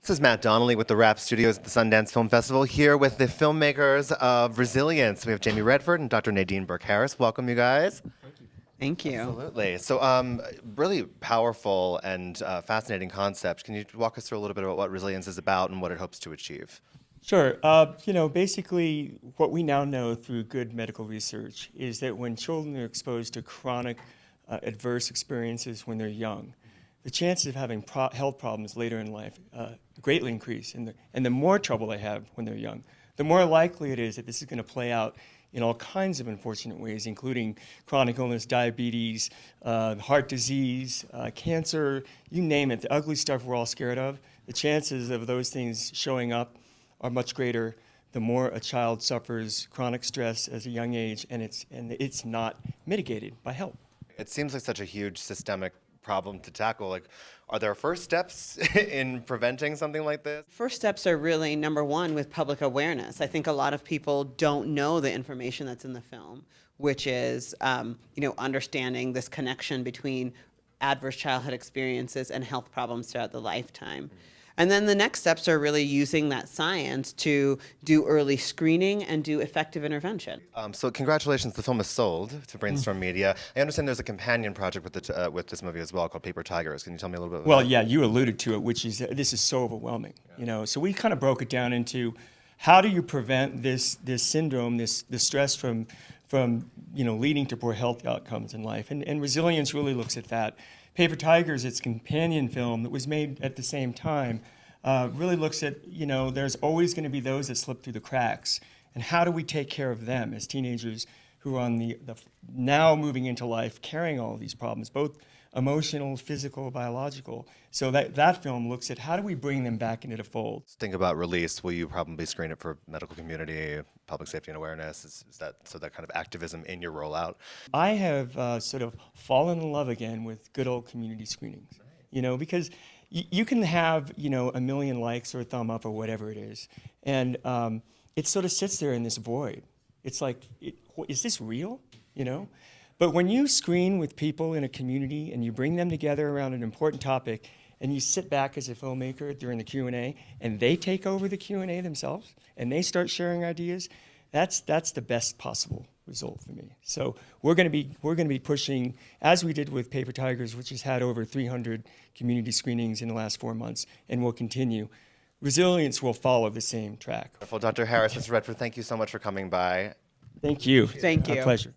This is Matt Donnelly with TheWrap Studios at the Sundance Film Festival, here with the filmmakers of Resilience. We have Jamie Redford and Dr. Nadine Harris. Welcome, you guys. Thank you. Absolutely. So, really powerful and fascinating concept. Can you walk us through a little bit about what Resilience is about and what it hopes to achieve? Sure. Basically, what we now know through good medical research is that when children are exposed to chronic adverse experiences when they're young, the chances of having health problems later in life greatly increase. And the more trouble they have when they're young, the more likely it is that this is going to play out in all kinds of unfortunate ways, including chronic illness, diabetes, heart disease, cancer, you name it, the ugly stuff we're all scared of. The chances of those things showing up are much greater the more a child suffers chronic stress at a young age, and it's not mitigated by help. It seems like such a huge systemic problem to tackle. Like, are there first steps in preventing something like this? First steps are really, number one, with public awareness. I think a lot of people don't know the information that's in the film, which is, understanding this connection between adverse childhood experiences and health problems throughout the lifetime. And then the next steps are really using that science to do early screening and do effective intervention. So congratulations, the film is sold to Brainstorm Media. I understand there's a companion project with this movie as well called Paper Tigers. Can you tell me a little bit about that? Yeah, you alluded to it, which is this is so overwhelming. So we kind of broke it down into how do you prevent this syndrome, this stress from leading to poor health outcomes in life, and Resilience really looks at that. Paper Tigers, its companion film that was made at the same time, really looks at, there's always going to be those that slip through the cracks. And how do we take care of them as teenagers who are on the now moving into life carrying all of these problems, both emotional, physical, biological. So that film looks at how do we bring them back into the fold. Think about release. Will you probably screen it for medical community, public safety and awareness? Is that kind of activism in your rollout? I have sort of fallen in love again with good old community screenings, because you can have, a million likes or a thumb up or whatever it is. And it sort of sits there in this void. It's like, is this real? But when you screen with people in a community and you bring them together around an important topic and you sit back as a filmmaker during the Q&A and they take over the Q&A themselves and they start sharing ideas, that's the best possible result for me. So we're going to be pushing, as we did with Paper Tigers, which has had over 300 community screenings in the last 4 months, and will continue. Resilience will follow the same track. Wonderful. Dr. Harris, Mr. Redford, thank you so much for coming by. Thank you. Thank you. A pleasure.